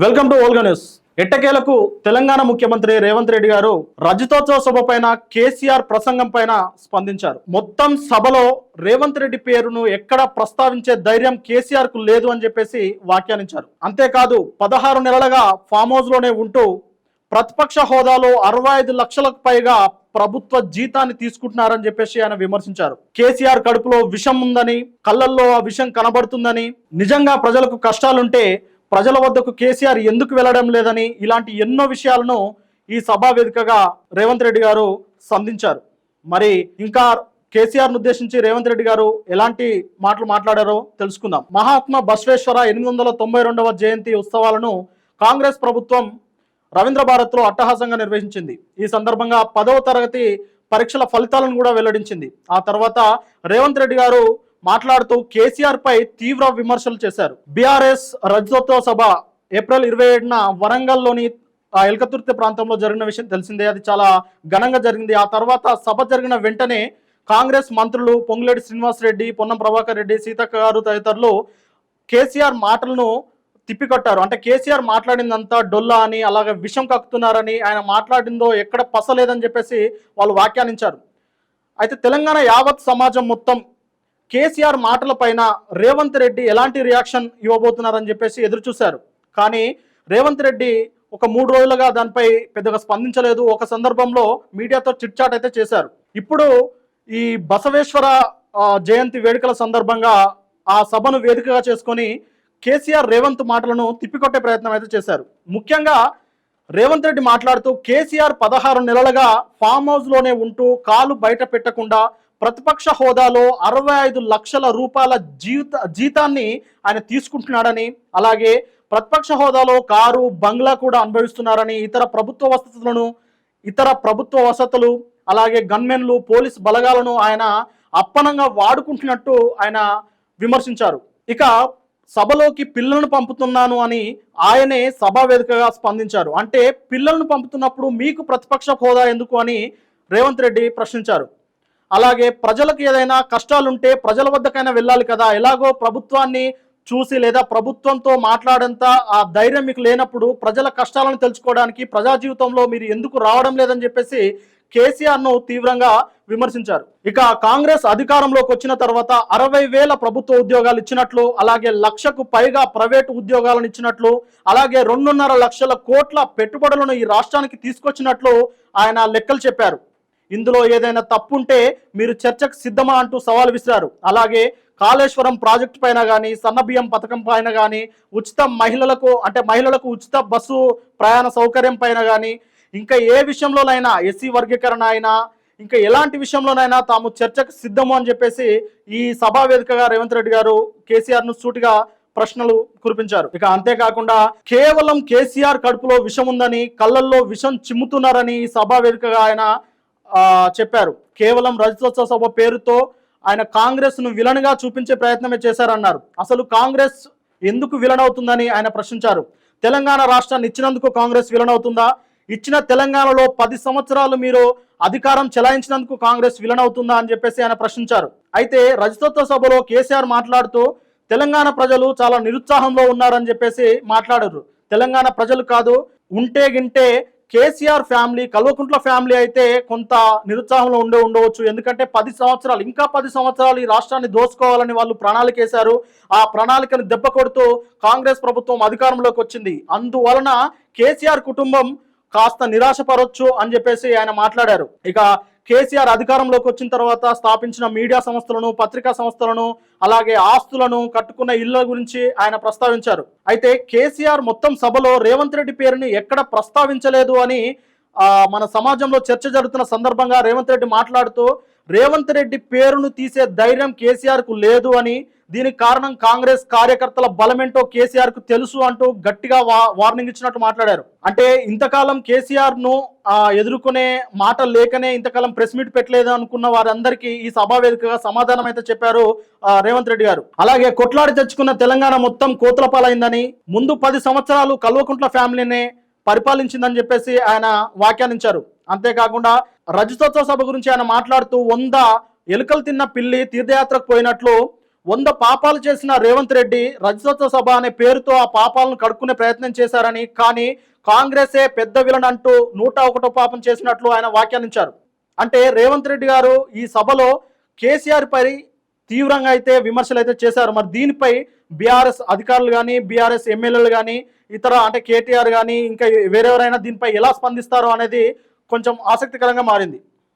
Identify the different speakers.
Speaker 1: Welcome to Olga news. ఎట్టకేలకు తెలంగాణ ముఖ్యమంత్రి రేవంత్ రెడ్డి గారు రజతోత్సవ సభ పైన కేసీఆర్ ప్రసంగం పైన స్పందించారు. మొత్తం సభలో రేవంత్ రెడ్డి పేరును ఎక్కడ ప్రస్తావించే ధైర్యం కేసీఆర్ కు లేదు అని చెప్పేసి వ్యాఖ్యానించారు. అంతేకాదు 16 నెలలుగా ఫామ్ హౌస్ లోనే ఉంటూ ప్రతిపక్ష హోదాలో 65 లక్షలకు పైగా ప్రభుత్వ జీతాన్ని తీసుకుంటున్నారని చెప్పేసి ఆయన విమర్శించారు. కేసీఆర్ కడుపులో విషం ఉందని, కళ్ళల్లో ఆ విషం కనబడుతుందని, నిజంగా ప్రజలకు కష్టాలుంటే ప్రజల వద్దకు కేసీఆర్ ఎందుకు వెళ్ళడం లేదని, ఇలాంటి ఎన్నో విషయాలను ఈ సభా వేదికగా రేవంత్ రెడ్డి గారు సంధించారు. మరి ఇంకా కేసీఆర్ను ఉద్దేశించి రేవంత్ రెడ్డి గారు ఎలాంటి మాటలు మాట్లాడారో తెలుసుకుందాం. మహాత్మా బసవేశ్వర 892వ జయంతి ఉత్సవాలను కాంగ్రెస్ ప్రభుత్వం రవీంద్ర భారత్లో అట్టహాసంగా నిర్వహించింది. ఈ సందర్భంగా 10వ తరగతి పరీక్షల ఫలితాలను కూడా వెల్లడించింది. ఆ తర్వాత రేవంత్ రెడ్డి గారు మాట్లాడుతూ కేసీఆర్ పై తీవ్ర విమర్శలు చేశారు. బీఆర్ఎస్ రజతోత్సవ సభ ఏప్రిల్ 27న వరంగల్లోని ఎల్కతుర్తి ప్రాంతంలో జరిగిన విషయం తెలిసిందే. అది చాలా ఘనంగా జరిగింది. ఆ తర్వాత సభ జరిగిన వెంటనే కాంగ్రెస్ మంత్రులు పొంగులేటి శ్రీనివాస్ రెడ్డి, పొన్నం ప్రభాకర్ రెడ్డి, సీతక్క గారు తదితరులు కేసీఆర్ మాటలను తిప్పికొట్టారు. అంటే కేసీఆర్ మాట్లాడిందంతా డొల్లా అని, అలాగే విషం కక్కుతున్నారని, ఆయన మాట్లాడిందో ఎక్కడ పసలేదని చెప్పేసి వాళ్ళు వ్యాఖ్యానించారు. అయితే తెలంగాణ యావత్ సమాజం మొత్తం కేసీఆర్ మాటల పైన రేవంత్ రెడ్డి ఎలాంటి రియాక్షన్ ఇవ్వబోతున్నారని చెప్పేసి ఎదురు చూశారు. కానీ రేవంత్ రెడ్డి ఒక 3 రోజులుగా దానిపై పెద్దగా స్పందించలేదు. ఒక సందర్భంలో మీడియాతో చిట్చాట్ అయితే చేశారు. ఇప్పుడు ఈ బసవేశ్వర జయంతి వేడుకల సందర్భంగా ఆ సభను వేదికగా చేసుకొని కేసీఆర్ రేవంత్ మాటలను తిప్పికొట్టే ప్రయత్నం అయితే చేశారు. ముఖ్యంగా రేవంత్ రెడ్డి మాట్లాడుతూ కేసీఆర్ 16 నెలలుగా ఫామ్ హౌస్ లోనే ఉంటూ కాలు బయట పెట్టకుండా ప్రతిపక్ష హోదాలో 65 లక్షల రూపాయల జీతాన్ని ఆయన తీసుకుంటున్నాడని, అలాగే ప్రతిపక్ష హోదాలో కారు బంగ్లా కూడా అనుభవిస్తున్నారని, ఇతర ప్రభుత్వ వసతులు అలాగే గన్మెన్లు, పోలీస్ బలగాలను ఆయన అప్పనంగా వాడుకుంటున్నట్టు ఆయన విమర్శించారు. ఇక సభలోకి పిల్లలను పంపుతున్నాను అని ఆయనే సభా వేదికగా స్పందించారు. అంటే పిల్లలను పంపుతున్నప్పుడు మీకు ప్రతిపక్ష హోదా ఎందుకు అని రేవంత్ రెడ్డి ప్రశ్నించారు. అలాగే ప్రజలకు ఏదైనా కష్టాలుంటే ప్రజల వద్దకైనా వెళ్ళాలి కదా, ఎలాగో ప్రభుత్వాన్ని చూసి లేదా ప్రభుత్వంతో మాట్లాడేంత ఆ ధైర్యం మీకు లేనప్పుడు ప్రజల కష్టాలను తెలుసుకోవడానికి ప్రజా జీవితంలో మీరు ఎందుకు రావడం లేదని చెప్పేసి కేసీఆర్ను తీవ్రంగా విమర్శించారు. ఇక కాంగ్రెస్ అధికారంలోకి వచ్చిన తర్వాత 60,000 ప్రభుత్వ ఉద్యోగాలు ఇచ్చినట్లు, అలాగే 1,00,000కు పైగా ప్రైవేటు ఉద్యోగాలను ఇచ్చినట్లు, అలాగే 2.5 లక్షల కోట్ల పెట్టుబడులను ఈ రాష్ట్రానికి తీసుకొచ్చినట్లు ఆయన లెక్కలు చెప్పారు. ఇందులో ఏదైనా తప్పుంటే మీరు చర్చకు సిద్ధమా అంటూ సవాల్ విసిరారు. అలాగే కాళేశ్వరం ప్రాజెక్టు పైన కానీ, సన్నబియ్యం పథకం పైన కానీ, మహిళలకు ఉచిత బస్సు ప్రయాణ సౌకర్యం పైన కానీ, ఇంకా ఏ విషయంలోనైనా ఎస్సీ వర్గీకరణ అయినా ఇంకా ఎలాంటి విషయంలోనైనా తాము చర్చకు సిద్ధము అని చెప్పేసి ఈ సభా వేదికగా రేవంత్ రెడ్డి గారు కేసీఆర్ను సూటిగా ప్రశ్నలు కురిపించారు. ఇక అంతేకాకుండా కేవలం కేసీఆర్ కడుపులో విషం ఉందని, కళ్ళల్లో విషం చిమ్ముతున్నారని ఈ సభా వేదికగా ఆయన చెప్పారు. కేవలం రజతోత్సవ సభ పేరుతో ఆయన కాంగ్రెస్ ను విలన్ గా చూపించే ప్రయత్నమే చేశారన్నారు. అసలు కాంగ్రెస్ ఎందుకు విలన్ అవుతుందని ఆయన ప్రశ్నించారు. తెలంగాణ రాష్ట్రాన్ని ఇచ్చినందుకు కాంగ్రెస్ విలన్ అవుతుందా? ఇచ్చిన తెలంగాణలో 10 సంవత్సరాలు మీరు అధికారం చెలాయించినందుకు కాంగ్రెస్ విలన్ అవుతుందా అని చెప్పేసి ఆయన ప్రశ్నించారు. అయితే రజతోత్సవ సభలో కేసీఆర్ మాట్లాడుతూ తెలంగాణ ప్రజలు చాలా నిరుత్సాహంలో ఉన్నారని చెప్పేసి మాట్లాడారు. తెలంగాణ ప్రజలు కాదు, ఉంటే గింటే కేసీఆర్ ఫ్యామిలీ, కల్వకుంట్ల ఫ్యామిలీ అయితే కొంత నిరుత్సాహంలో ఉండవచ్చు. ఎందుకంటే 10 సంవత్సరాలు ఈ రాష్ట్రాన్ని దోసుకోవాలని వాళ్ళు ప్రణాళిక వేశారు. ఆ ప్రణాళికను దెబ్బ కొడుతూ కాంగ్రెస్ ప్రభుత్వం అధికారంలోకి వచ్చింది. అందువలన కేసీఆర్ కుటుంబం కాస్త నిరాశపరొచ్చు అని చెప్పేసి ఆయన మాట్లాడారు. ఇక కేసీఆర్ అధికారంలోకి వచ్చిన తర్వాత స్థాపించిన మీడియా సంస్థలను, పత్రికా సంస్థలను, అలాగే ఆస్తులను, కట్టుకున్న ఇళ్ల గురించి ఆయన ప్రస్తావించారు. అయితే కేసీఆర్ మొత్తం సభలో రేవంత్ రెడ్డి పేరుని ఎక్కడ ప్రస్తావించలేదు అని మన సమాజంలో చర్చ జరుగుతున్న సందర్భంగా రేవంత్ రెడ్డి మాట్లాడుతూ రేవంత్ రెడ్డి పేరును తీసే ధైర్యం కేసీఆర్ కు లేదు అని, దీనికి కారణం కాంగ్రెస్ కార్యకర్తల బలమేంటో కేసీఆర్ కు తెలుసు అంటూ గట్టిగా వార్నింగ్ ఇచ్చినట్టు మాట్లాడారు. అంటే ఇంతకాలం కేసీఆర్ ను ఎదుర్కొనే మాట లేకనే ఇంతకాలం ప్రెస్ మీట్ పెట్టలేదు అనుకున్న వారందరికీ ఈ సభా వేదికగా సమాధానం అయితే చెప్పారు రేవంత్ రెడ్డి గారు. అలాగే కొట్లాడి తెచ్చుకున్న తెలంగాణ మొత్తం కోతుల పాలైందని, ముందు 10 సంవత్సరాలు కల్వకుంట్ల ఫ్యామిలీనే పరిపాలించిందని చెప్పేసి ఆయన వ్యాఖ్యానించారు. అంతేకాకుండా రజతోత్సవ సభ గురించి ఆయన మాట్లాడుతూ 100 ఎలుకలు తిన్న పిల్లి తీర్థయాత్రకు పోయినట్లు 100 పాపాలు చేసిన రేవంత్ రెడ్డి రజతోత్సవ సభ అనే పేరుతో ఆ పాపాలను కడుక్కునే ప్రయత్నం చేశారని, కానీ కాంగ్రెసే పెద్ద విలన్ అంటూ 101 పాపం చేసినట్లు ఆయన వ్యాఖ్యానించారు. అంటే రేవంత్ రెడ్డి గారు ఈ సభలో కేసీఆర్ పై తీవ్రంగా అయితే విమర్శలు అయితే చేశారు. మరి దీనిపై బీఆర్ఎస్ అధికారులు కానీ, బీఆర్ఎస్ ఎమ్మెల్యేలు కానీ, ఇతర అంటే కేటీఆర్ కానీ ఇంకా వేరెవరైనా దీనిపై ఎలా స్పందిస్తారో అనేది కొంచెం ఆసక్తికరంగా మారింది.